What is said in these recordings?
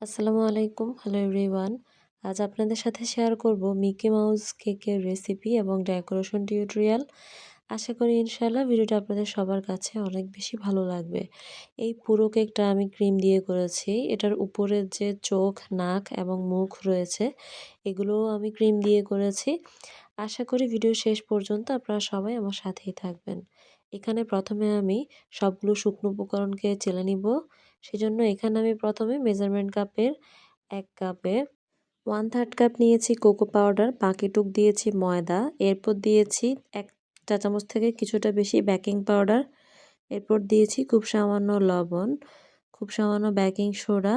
আসসালামু আলাইকুম। Hello everyone. আজ আপনাদের সাথে শেয়ার করব মিকি মাউস কেকের রেসিপি এবং ডেকোরেশন টিউটোরিয়াল। আশা করি ইনশাআল্লাহ ভিডিওটা আপনাদের সবার কাছে অনেক বেশি ভালো লাগবে। এই পুরো কেকটা আমি ক্রিম দিয়ে করেছি। এটার উপরের যে চোখ, নাক এবং মুখ রয়েছে এগুলোও আমি ক্রিম দিয়ে করেছি। আশা করি ভিডিও শেষ পর্যন্ত আপনারা সবাই আমার সাথেই থাকবেন। এখানে প্রথমে আমি সবগুলো শুকনো উপকরণকে চেলে নিব। সেজন্য এখানে আমি প্রথমে মেজারমেন্ট কাপের ১ কাপে 1/3 কাপ নিয়েছি কোকো পাউডার, বাকিটুক দিয়েছি ময়দা, এরপর দিয়েছি ১ চা চামচ থেকে কিছুটা বেশি বেকিং পাউডার, এরপর দিয়েছি খুব সামান্য লবণ, খুব সামান্য বেকিং সোডা।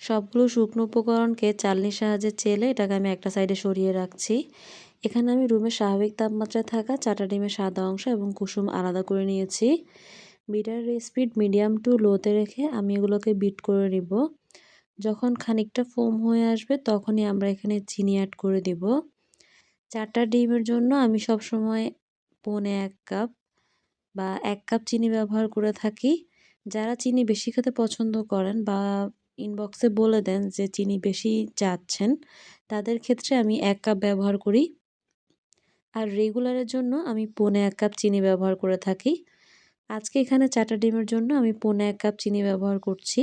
সবগুলো শুকনো উপকরণকে চালনির সাহায্যে চেলে এটাকে আমি একটা সাইডে সরিয়ে রাখছি। এখানে আমি রুমের স্বাভাবিক তাপমাত্রায় থাকা 4টা ডিমের সাদা অংশ এবং কুসুম আলাদা করে নিয়েছি। বিটারের স্পিড মিডিয়াম টু লোতে রেখে আমি এগুলোকে বিট করে নিব। যখন খানিকটা ফোম হয়ে আসবে তখনই আমরা এখানে চিনি অ্যাড করে দিব। 4টা ডিমের জন্য আমি সবসময় পৌনে 1 কাপ বা 1 কাপ চিনি ব্যবহার করে থাকি। যারা চিনি বেশি খেতে পছন্দ করেন বা ইনবক্সে বলে দেন যে চিনি বেশি চাচ্ছেন, তাদের ক্ষেত্রে আমি 1 কাপ ব্যবহার করি। আর রেগুলারের জন্য আমি পৌনে 1 কাপ চিনি ব্যবহার করে থাকি। আজকে এখানে 4টা ডিমের জন্য আমি পৌনে 1 কাপ চিনি ব্যবহার করছি।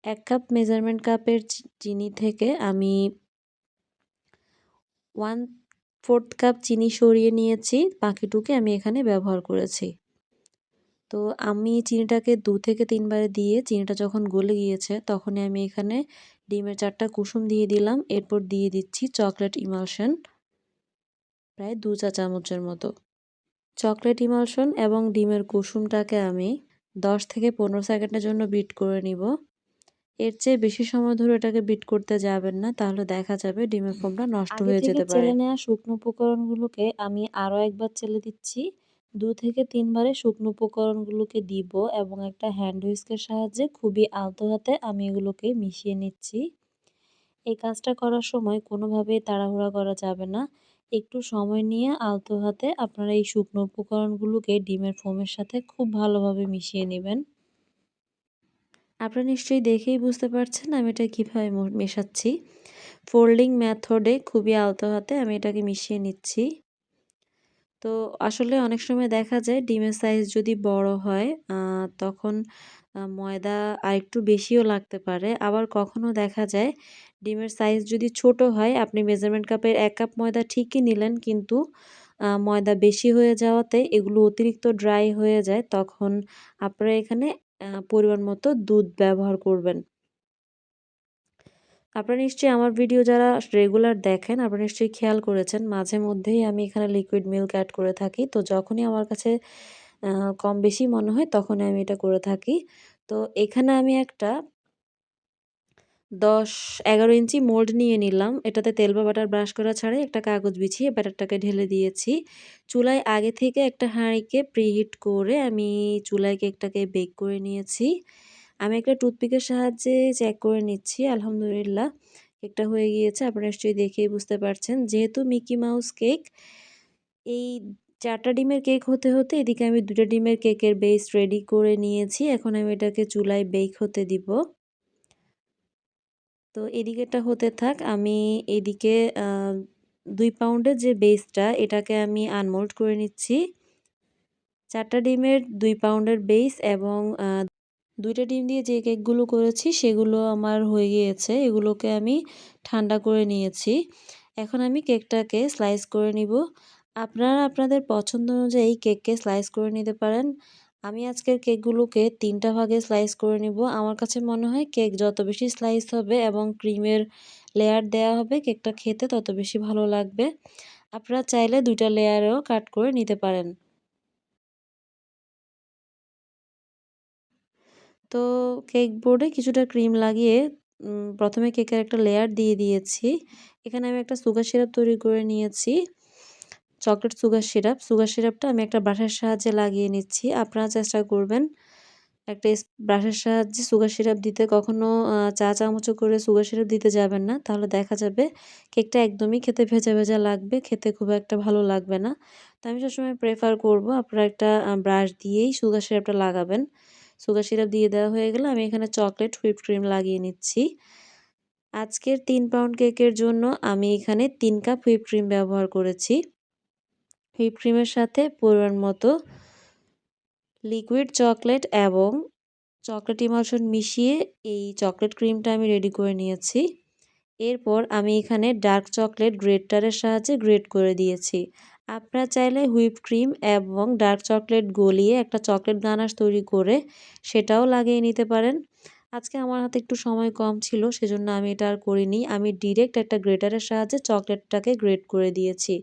1 কাপ মেজারমেন্ট কাপের চিনি থেকে আমি 1/4 কাপ চিনি সরিয়ে নিয়েছি, বাকিটুকু আমি এখানে ব্যবহার করেছি। তো আমি চিনিটাকে ২ থেকে ৩ বারে দিয়ে চিনিটা যখন গলে গিয়েছে তখনই আমি এখানে ডিমের 4টা কুসুম দিয়ে দিলাম। এরপর দিয়ে দিচ্ছি চকলেট ইমালশন প্রায় ২ চা চামচের মতো। চকলেট ইমালশন এবং ডিমের কুসুমটাকে আমি ১০ থেকে ১৫ সেকেন্ডের জন্য বিট করে নিব। এর চেয়ে বেশি সময় ধরে এটাকে বিট করতে যাবেন না, তাহলে দেখা যাবে ডিমের ফোমটা নষ্ট আগে হয়ে থেকে যেতে পারে। চেলে নেওয়া শুকনো উপকরণগুলোকে আমি আরও একবার চেলে দিচ্ছি। ২ থেকে ৩ বারে শুকনো উপকরণগুলোকে দিব এবং একটা হ্যান্ড হুইস্কের সাহায্যে খুবই আলতো হাতে আমি এগুলোকে মিশিয়ে নিচ্ছি। এই কাজটা করার সময় কোনোভাবেই তাড়াহুড়া করা যাবে না। একটু সময় নিয়ে আলতো হাতে আপনারা এই শুকনো উপকরণগুলোকে ডিমের ফোমের সাথে খুব ভালোভাবে মিশিয়ে নেবেন। আপনারা নিশ্চয়ই দেখেই বুঝতে পারছেন আমি এটা কীভাবে মেশাচ্ছি। ফোল্ডিং মেথডে খুবই আলতো হাতে আমি এটাকে মিশিয়ে নিচ্ছি। তো আসলে অনেক সময় দেখা যায় ডিমের সাইজ যদি বড় হয় তখন ময়দা আরেকটু বেশিও লাগতে পারে। আবার কখনো দেখা যায় ডিমের সাইজ যদি ছোট হয়, আপনি মেজারমেন্ট কাপের ১ কাপ ময়দা ঠিকই নিলেন, কিন্তু ময়দা বেশি হয়ে যাওয়াতে এগুলো অতিরিক্ত ড্রাই হয়ে যায়। তখন আপনারা এখানে পরিমাণ মতো দুধ ব্যবহার করবেন। আপনারা নিশ্চয়ই আমার ভিডিও যারা রেগুলার দেখেন, আপনারা নিশ্চয়ই খেয়াল করেছেন মাঝে মধ্যেই আমি এখানে লিকুইড মিল্ক অ্যাড করে থাকি। তো যখনই আমার কাছে কম বেশি মনে হয় তখনই আমি এটা করে থাকি। তো এখানে আমি একটা ১০-১১ ইঞ্চি মোল্ড নিয়ে নিলাম। এটাতে তেল বা বাটার ব্রাশ করা ছাড়াই একটা কাগজ বিছিয়ে ব্যাটারটাকে ঢেলে দিয়েছি। চুলায় আগে থেকে একটা হাঁড়িকে প্রিহিট করে আমি চুলায় কেকটাকে বেক করে নিয়েছি। আমি একটা টুথপিকের সাহায্যে চেক করে নিচ্ছি। আলহামদুলিল্লাহ কেকটা হয়ে গিয়েছে। আপনারা নিশ্চয়ই দেখেই বুঝতে পারছেন। যেহেতু মিকি মাউস কেক, এই ৪টা ডিমের কেক হতে, হতে এদিকে আমি ২টা ডিমের কেকের বেস রেডি করে নিয়েছি। এখন আমি এটাকে চুলায় বেক হতে দিব। তো এদিকেরটা হতে থাক। আমি এদিকে ২ পাউন্ডের যে বেসটা এটাকে আমি আনমোল্ড করে নিচ্ছি। ৪টা ডিমের ২ পাউন্ডের বেস এবং ২টা ডিম দিয়ে যে কেকগুলো করেছি সেগুলো আমার হয়ে গিয়েছে। এগুলোকে আমি ঠান্ডা করে নিয়েছি। এখন আমি কেকটাকে স্লাইস করে নিব। আপনারা আপনাদের পছন্দ অনুযায়ী কেককে স্লাইস করে নিতে পারেন। আমি আজকের কেকগুলোকে ৩টা ভাগে স্লাইস করে নিব। আমার কাছে মনে হয় কেক যত বেশি স্লাইস হবে এবং ক্রিমের লেয়ার দেওয়া হবে কেকটা খেতে তত বেশি ভালো লাগবে। আপনারা চাইলে ২টা লেয়ারেও কাট করে নিতে পারেন। তো কেক বোর্ডে কিছুটা ক্রিম লাগিয়ে প্রথমে কেকের একটা লেয়ার দিয়ে দিয়েছি। এখানে আমি একটা সুগার সিরাপ তৈরি করে নিয়েছি। Chocolate sugar syrup. সুগার সিরাপটা আমি একটা ব্রাশের সাহায্যে লাগিয়ে নিচ্ছি। আপনারা চেষ্টা করবেন একটা ব্রাশের সাহায্যে সুগার সিরাপ দিতে। কখনো চা চামচও করে সুগার সিরাপ দিতে যাবেন না। তাহলে দেখা যাবে কেকটা একদমই খেতে ভেজা, ভেজা লাগবে। খেতে খুব একটা ভালো লাগবে না। তো আমি সবসময় প্রেফার করব আপনারা একটা ব্রাশ দিয়েই সুগার সিরাপটা লাগাবেন। সুগার সিরাপ দিয়ে দেওয়া হয়ে গেলে আমি এখানে চকলেট হুইপড ক্রিম লাগিয়ে নিচ্ছি। আজকের 3 পাউন্ড কেকের জন্য আমি এখানে 3 কাপ হুইপড ক্রিম ব্যবহার করেছি। হুইপড ক্রিমের সাথে পরিমাণ মতো লিকুইড চকলেট এবং চকলেট ইমালশন মিশিয়ে এই চকলেট ক্রিমটা আমি রেডি করে নিয়েছি। এরপর আমি এখানে ডার্ক চকলেট গ্রেটারের সাহায্যে গ্রেট করে দিয়েছি। আপনারা চাইলে হুইপ ক্রিম এবং ডার্ক চকলেট গলিয়ে একটা চকলেট গানাশ তৈরি করে সেটাও লাগিয়ে নিতে পারেন। আজকে আমার হাতে একটু সময় কম ছিল, সেজন্য আমি এটা আর করিনি। আমি ডিরেক্ট একটা গ্রেটারের সাহায্যে চকলেটটাকে গ্রেট করে দিয়েছি।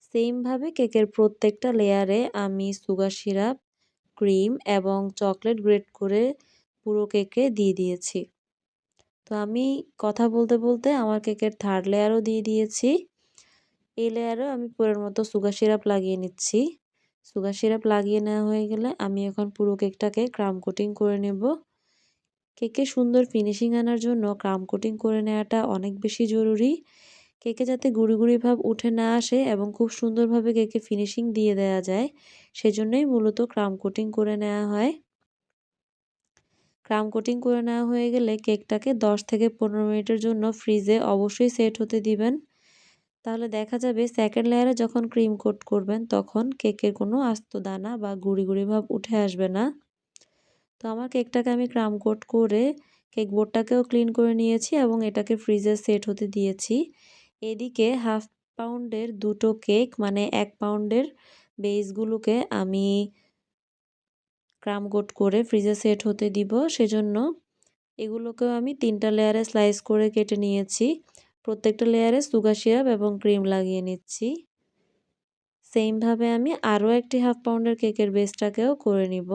সেমভাবে কেকের প্রত্যেকটা লেয়ারে আমি সুগার সিরাপ, ক্রিম এবং চকলেট গ্রেট করে পুরো কেকে দিয়ে দিয়েছি। তো আমি কথা বলতে বলতে আমার কেকের 3rd লেয়ারও দিয়ে দিয়েছি। এই লেয়ারেও আমি পরের মতো সুগার সিরাপ লাগিয়ে নিচ্ছি। সুগার সিরাপ লাগিয়ে নেওয়া হয়ে গেলে আমি এখন পুরো কেকটাকে ক্রাম কোটিং করে নেব। কেকে সুন্দর ফিনিশিং আনার জন্য ক্রাম কোটিং করে নেওয়াটা অনেক বেশি জরুরি। কেকে যাতে গুঁড়ি গুঁড়ি ভাব উঠে না আসে এবং খুব সুন্দরভাবে কেকে ফিনিশিং দিয়ে দেওয়া যায়, সেজন্যই মূলত ক্রাম কোটিং করে নেওয়া হয়। ক্রাম কোটিং করে নেওয়া হয়ে গেলে কেকটাকে 10 থেকে 15 মিনিটের জন্য ফ্রিজে অবশ্যই সেট হতে দিবেন। তাহলে দেখা যাবে সেকেন্ড লেয়ারে যখন ক্রিম কোট করবেন তখন কেকের কোনো আস্ত দানা বা গুঁড়ি গুঁড়ি ভাব উঠে আসবে না। তো আমার কেকটাকে আমি ক্রাম কোট করে কেক বোর্ডটাকেও ক্লিন করে নিয়েছি এবং এটাকে ফ্রিজে সেট হতে দিয়েছি। এদিকে 1/2 পাউন্ডের 2টো কেক মানে 1 পাউন্ডের বেসগুলোকে আমি ক্রাম কোট করে ফ্রিজে সেট হতে দিব। সেজন্য এগুলোকেও আমি 3টা লেয়ারে স্লাইস করে কেটে নিয়েছি। প্রত্যেকটা লেয়ারে সুগার সিরাপ এবং ক্রিম লাগিয়ে নিচ্ছি। সেমভাবে আমি আরও একটি 1/2 পাউন্ডের কেকের বেসটাকেও করে নিব।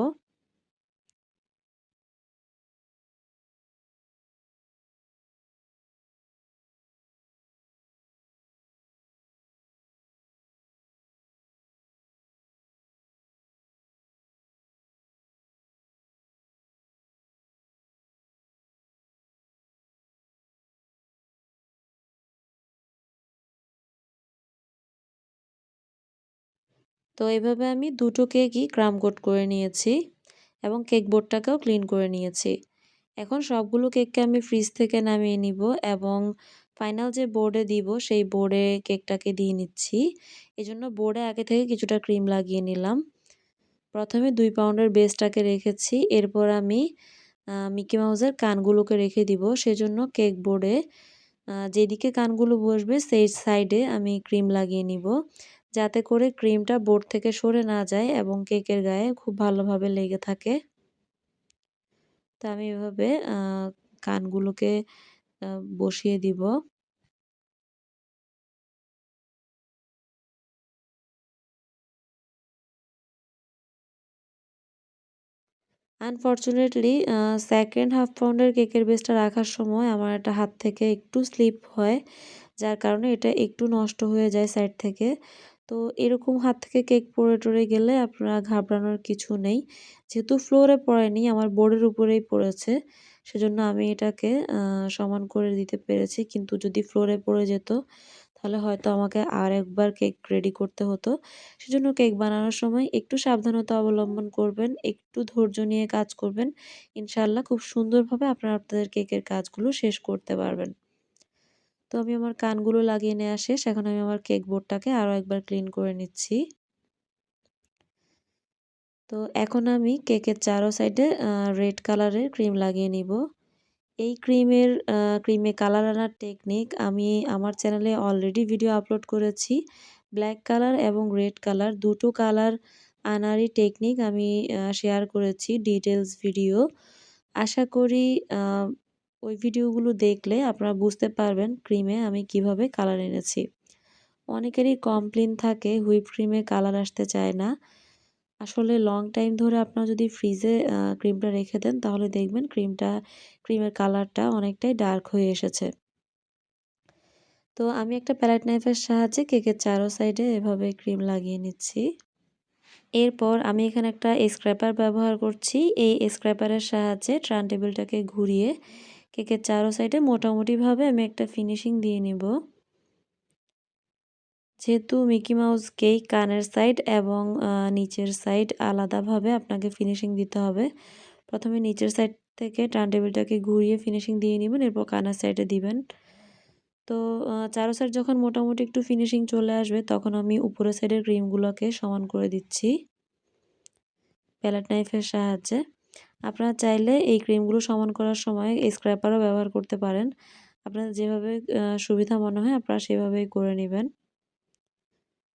তো এভাবে আমি 2টো কেকই ক্রাম কোট করে নিয়েছি এবং কেক বোর্ডটাকেও ক্লিন করে নিয়েছি। এখন সবগুলো কেককে আমি ফ্রিজ থেকে নামিয়ে নিব এবং ফাইনাল যে বোর্ডে দিব সেই বোর্ডে কেকটাকে দিয়ে নিচ্ছি। এজন্য বোর্ডে আগে থেকে কিছুটা ক্রিম লাগিয়ে নিলাম। প্রথমে 2 পাউন্ডের বেসটাকে রেখেছি। এরপর আমি মিকি মাউসের কানগুলোকে রেখে দিব। সেজন্য কেক বোর্ডে যেদিকে কানগুলো বসবে সেই সাইডে আমি ক্রিম লাগিয়ে নিব। যাতে করে ক্রিমটা বোর্ড থেকে সরে না যায় এবং কেকের গায়ে খুব ভালোভাবে লেগে থাকে। তো আমি এভাবে কানগুলোকে আ বসিয়ে দিব। আনফরচুনেটলি সেকেন্ড হাফ পাউন্ডের কেকের বেসটা রাখার সময় আমার একটা হাত থেকে একটু স্লিপ হয়। যার কারণে এটা একটু নষ্ট হয়ে যায় সাইড থেকে। তো এরকম হাত থেকে কেক পড়ে টরে গেলে আপনারা ঘাবড়ানোর কিছু নেই। যেহেতু ফ্লোরে পড়েনি, আমার বোর্ডের উপরেই পড়েছে। সেজন্য আমি এটাকে সমান করে দিতে পেরেছি। কিন্তু যদি ফ্লোরে পড়ে যেত তাহলে হয়তো আমাকে আরেকবার কেক রেডি করতে হতো। সেজন্য কেক বানানোর সময় একটু সাবধানতা অবলম্বন করবেন, একটু ধৈর্য নিয়ে কাজ করবেন। ইনশাআল্লাহ খুব সুন্দরভাবে আপনারা আপনাদের কেকের কাজগুলো শেষ করতে পারবেন। তো আমি আমার কানগুলো লাগিয়ে নেওয়া শেষ। এখন আমি আমার কেক বোর্ডটাকে আরও একবার ক্লিন করে নিচ্ছি। তো এখন আমি কেকের চারো সাইডে রেড কালারের ক্রিম লাগিয়ে নিব। এই ক্রিমে কালার আনার টেকনিক আমি আমার চ্যানেলে অলরেডি ভিডিও আপলোড করেছি। ব্ল্যাক কালার এবং রেড কালার দুটো কালার আনারই টেকনিক আমি শেয়ার করেছি ডিটেইলস ভিডিও। আশা করি আ ওই ভিডিওগুলো দেখলে আপনারা বুঝতে পারবেন ক্রিমে আমি কিভাবে কালার এনেছি। অনেকেরই কমপ্লেইন থাকে হুইপ ক্রিমে কালার আসতে চায় না। আসলে লং টাইম ধরে আপনারা যদি ফ্রিজে ক্রিমটা রেখে দেন তাহলে দেখবেন ক্রিমের কালারটা অনেকটাই ডার্ক হয়ে এসেছে। তো আমি একটা প্যালেট নাইফের সাহায্যে কেকের চারো সাইডে এভাবে ক্রিম লাগিয়ে নিচ্ছি। এরপর আমি এখানে একটা স্ক্র্যাপার ব্যবহার করছি। এই স্ক্র্যাপারের সাহায্যে টার্ন টেবিলটাকে ঘুরিয়ে কেকের চারো সাইডে মোটামুটিভাবে আমি একটা ফিনিশিং দিয়ে নিব। যেহেতু মিকি মাউস কেক কানের সাইড এবং নিচের সাইড আলাদাভাবে আপনাকে ফিনিশিং দিতে হবে। প্রথমে নিচের সাইড থেকে টার্ন টেবিলটাকে ঘুরিয়ে ফিনিশিং দিয়ে নিবেন, এরপর কানার সাইডে দিবেন। তো চারো সাইড যখন মোটামুটি একটু ফিনিশিং চলে আসবে তখন আমি উপরের সাইডের ক্রিমগুলোকে সমান করে দিচ্ছি প্যালেট নাইফের সাহায্যে। আপনারা চাইলে এই ক্রিমগুলো সমান করার সময় স্ক্র্যাপারও ব্যবহার করতে পারেন। আপনাদের যেভাবে সুবিধা মনে হয় আপনারা সেভাবেই করে নিবেন।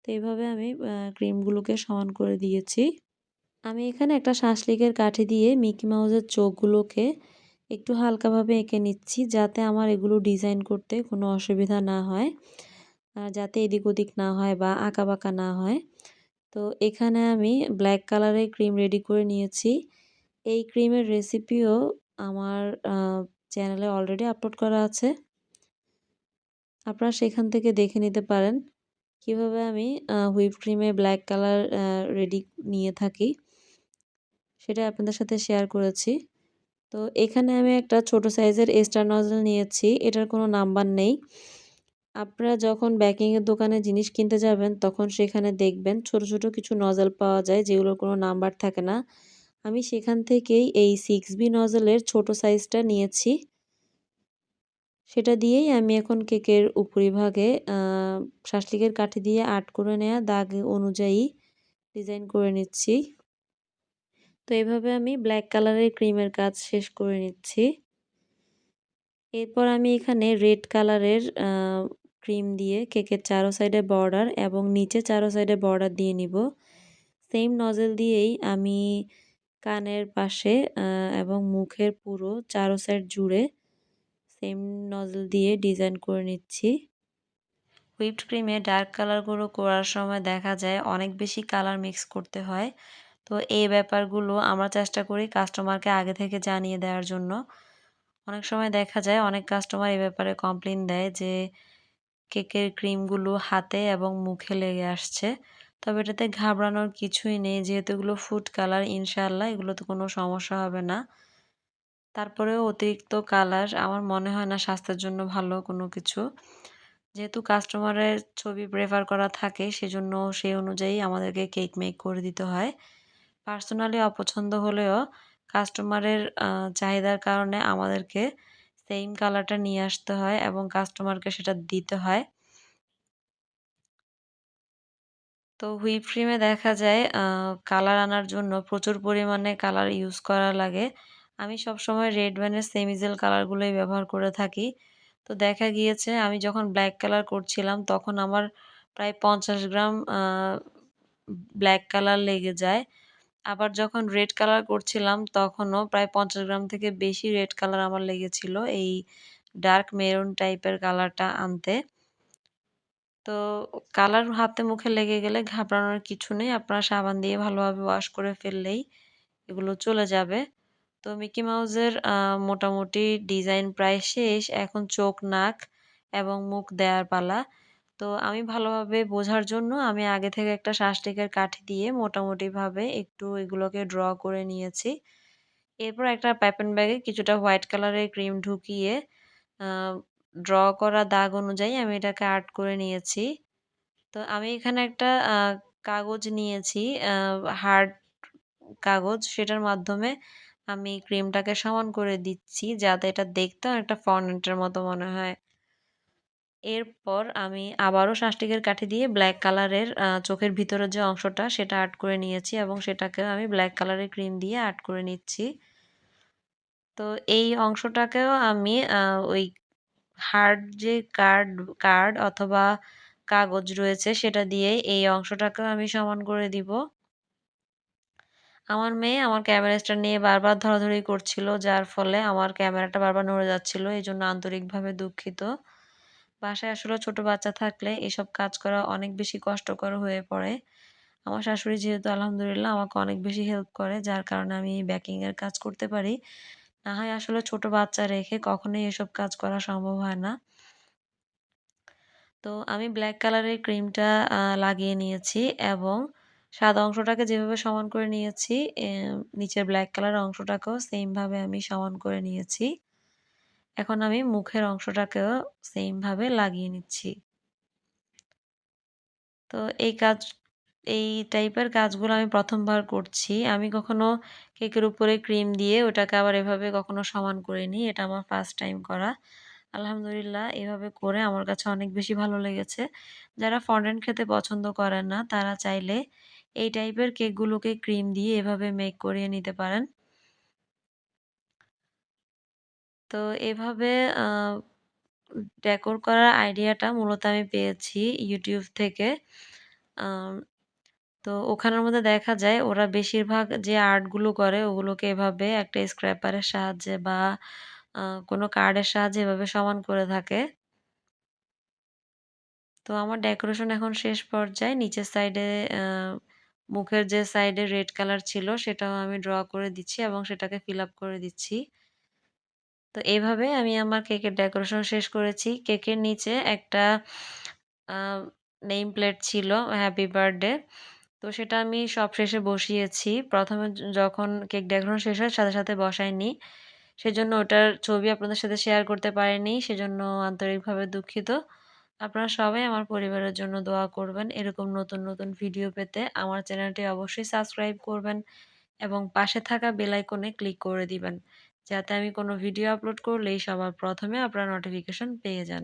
তো এইভাবে আমি ক্রিমগুলোকে সমান করে দিয়েছি। আমি এখানে একটা শাঁসলিকের কাঠি দিয়ে মিকি মাউসের চোখগুলোকে একটু হালকাভাবে এঁকে নিচ্ছি, যাতে আমার এগুলো ডিজাইন করতে কোনো অসুবিধা না হয়, যাতে এদিক ওদিক না হয় বা আঁকাবাঁকা না হয়। তো এখানে আমি ব্ল্যাক কালারের ক্রিম রেডি করে নিয়েছি। এই ক্রিমের রেসিপিও আমার চ্যানেলে অলরেডি আপলোড করা আছে। আপনারা সেখান থেকে দেখে নিতে পারেন কিভাবে আমি হুইপ ক্রিমে ব্ল্যাক কালার রেডি নিয়ে থাকি, সেটা আপনাদের সাথে শেয়ার করেছি। তো এখানে আমি একটা ছোট সাইজের স্টার নজল নিয়েছি। এটার কোনো নাম্বার নেই। আপনারা যখন বেকিংয়ের দোকানে জিনিস কিনতে যাবেন তখন সেখানে দেখবেন ছোট, ছোট কিছু নজল পাওয়া যায় যেগুলোর কোনো নাম্বার থাকে না। আমি সেখান থেকেই এই 6B নজলের ছোট সাইজটা নিয়েছি। সেটা দিয়েই আমি এখন কেকের উপরিভাগে শাঁসলিকের কাঠি দিয়ে আর্ট করে নেয়া দাগ অনুযায়ী ডিজাইন করে নিচ্ছি। তো এভাবে আমি ব্ল্যাক কালারের ক্রিমের কাজ শেষ করে নিচ্ছি। এরপর আমি এখানে রেড কালারের ক্রিম দিয়ে কেকের চারো সাইডে বর্ডার এবং নিচে চারো সাইডে বর্ডার দিয়ে নিব। সেম নজল দিয়েই আমি কানের পাশে এবং মুখের পুরো চারো সাইড জুড়ে সেম নজল দিয়ে ডিজাইন করে নিচ্ছি। হুইপড ক্রিমে ডার্ক কালারগুলো করার সময় দেখা যায় অনেক বেশি কালার মিক্স করতে হয়। তো এই ব্যাপারগুলো আমরা চেষ্টা করি কাস্টমারকে আগে থেকে জানিয়ে দেওয়ার জন্য। অনেক সময় দেখা যায় অনেক কাস্টমার এই ব্যাপারে কমপ্লেইন দেয় যে কেকের ক্রিমগুলো হাতে এবং মুখে লেগে আসছে। তবে এটাতে ঘাবড়ানোর কিছুই নেই, যেহেতু এগুলো ফুড কালার, ইনশাআল্লাহ এগুলোতে কোনো সমস্যা হবে না। তারপরেও অতিরিক্ত কালার আমার মনে হয় না স্বাস্থ্যের জন্য ভালো কোনো কিছু। যেহেতু কাস্টমারের ছবি প্রেফার করা থাকে সেজন্য সেই অনুযায়ী আমাদেরকে কেক মেক করে দিতে হয়। পার্সোনালি অপছন্দ হলেও কাস্টমারের চাহিদার কারণে আমাদেরকে সেইম কালারটা নিয়ে আসতে হয় এবং কাস্টমারকে সেটা দিতে হয়। তো হুইপ ক্রিমে দেখা যায় কালার আনার জন্য প্রচুর পরিমাণে কালার ইউজ করা লাগে। আমি সবসময় রেড ওয়াইনের সেমিজেল কালারগুলোই ব্যবহার করে থাকি। তো দেখা গিয়েছে আমি যখন ব্ল্যাক কালার করছিলাম তখন আমার প্রায় ৫০ গ্রাম ব্ল্যাক কালার লেগে যায়। আবার যখন রেড কালার করছিলাম তখনও প্রায় ৫০ গ্রাম থেকে বেশি রেড কালার আমার লেগেছিল এই ডার্ক মেরুন টাইপের কালারটা আনতে। তো কালার হাতে মুখে লেগে গেলে ঘাবড়ানোর কিছু নেই। আপনারা সাবান দিয়ে ভালোভাবে ওয়াশ করে ফেললেই এগুলো চলে যাবে। তো মিকি মাউসের মোটামুটি ডিজাইন প্রায় শেষ। এখন চোখ, নাক এবং মুখ দেয়ার পালা। তো আমি ভালোভাবে বোঝার জন্য আমি আগে থেকে একটা শ্বাসটিকের কাঠি দিয়ে মোটামুটিভাবে একটু এগুলোকে ড্র করে নিয়েছি। এরপর একটা পাইপিং ব্যাগে কিছুটা হোয়াইট কালারের ক্রিম ঢুকিয়ে আ ড্র করা দাগ অনুযায়ী আমি এটাকে আর্ট করে নিয়েছি। তো আমি এখানে একটা কাগজ নিয়েছি, আ হার্ড কাগজ। সেটার মাধ্যমে আমি ক্রিমটাকে সমান করে দিচ্ছি যাতে এটা দেখতে অনেকটা ফন্ডেন্টের মতো মনে হয়। এরপর আমি আবারও শাঁসটিকের কাঠি দিয়ে ব্ল্যাক কালারের চোখের ভিতরের যে অংশটা সেটা আর্ট করে নিয়েছি এবং সেটাকেও আমি ব্ল্যাক কালারের ক্রিম দিয়ে আর্ট করে নিচ্ছি। তো এই অংশটাকেও আমি ওই হার্ড যে কার্ড অথবা কাগজ রয়েছে সেটা দিয়েই এই অংশটাকেও আমি সমান করে দিব। আমার মেয়ে আমার ক্যামেরা স্ট্যান্ড নিয়ে বারবার ধরাধরি করছিল, যার ফলে আমার ক্যামেরাটা বারবার নড়ে যাচ্ছিল। এজন্য আন্তরিকভাবে দুঃখিত। বাসায় আসলে ছোট বাচ্চা থাকলে এসব কাজ করা অনেক বেশি কষ্টকর হয়ে পড়ে। আমার শাশুড়ি যেহেতু আলহামদুলিল্লাহ আমাকে অনেক বেশি হেল্প করে, যার কারণে আমি বেকিং এর কাজ করতে পারি। না হয় আসলে ছোট বাচ্চা রেখে কখনোই এসব কাজ করা সম্ভব হয় না। তো আমি ব্ল্যাক কালারের ক্রিমটা লাগিয়ে নিয়েছি এবং সাদা অংশটাকে যেভাবে সমান করে নিয়েছি, নিচের ব্ল্যাক কালার অংশটাকেও সেম ভাবে আমি সমান করে নিয়েছি। এখন আমি মুখের অংশটাকেও সেম ভাবে লাগিয়ে নিচ্ছি। তো এই কাজ এই টাইপের কাজগুলো আমি ১ম বার করছি। আমি কখনো কেকের উপরে ক্রিম দিয়ে ওটাকে আবার এভাবে কখনো সমান করিনি। এটা আমার ফার্স্ট টাইম করা। আলহামদুলিল্লাহ এভাবে করে আমার কাছে অনেক বেশি ভালো লেগেছে। যারা ফন্ডেন্ট খেতে পছন্দ করেন না তারা চাইলে এই টাইপের কেকগুলোকে ক্রিম দিয়ে এভাবে মেক করিয়ে নিতে পারেন। তো এভাবে আ ডেকোর করার আইডিয়াটা মূলত আমি পেয়েছি YouTube থেকে। আম তো ওখানের মধ্যে দেখা যায় ওরা বেশিরভাগ যে আর্ট গুলো করে ওগুলোকে এভাবে একটা স্ক্র্যাপারের সাহায্যে বা আ কোনো কার্ডের সাহায্যে এভাবে সমান করে থাকে। তো আমার ডেকোরেশন এখন শেষ পর্যায়ে। নিচের সাইডে আ মুখের যে সাইডে রেড কালার ছিল সেটাও আমি ড্র করে দিচ্ছি এবং সেটাকে ফিল আপ করে দিচ্ছি। তো এভাবে আমি আমার কেকের ডেকোরেশন শেষ করেছি। কেকের নিচে একটা আ নেম প্লেট ছিল হ্যাপি বার্থডে। তো সেটা আমি সবশেষে বসিয়েছি। ১ম এ যখন কেক ডেকোরেশন শেষ হয় সাথে, সাথে বসাইনি। সেজন্য ওটার ছবি আপনাদের সাথে শেয়ার করতে পারিনি। সেজন্য আন্তরিকভাবে দুঃখিত। আপনারা সবাই আমার পরিবারের জন্য দোয়া করবেন। এরকম নতুন, নতুন ভিডিও পেতে আমার চ্যানেলটি অবশ্যই সাবস্ক্রাইব করবেন এবং পাশে থাকা বেল আইকনে ক্লিক করে দিবেন। যাতে আমি কোনো ভিডিও আপলোড করলেই সবার ১ম এ আপনারা নোটিফিকেশন পেয়ে যান।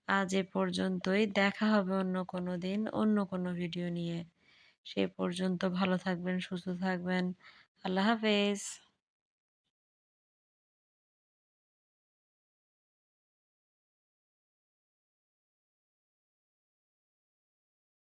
আজ এ পর্যন্তই। দেখা হবে অন্য কোনো দিন, অন্য কোনো ভিডিও নিয়ে। সে পর্যন্ত ভালো থাকবেন, সুস্থ থাকবেন। আল্লাহ হাফেজ।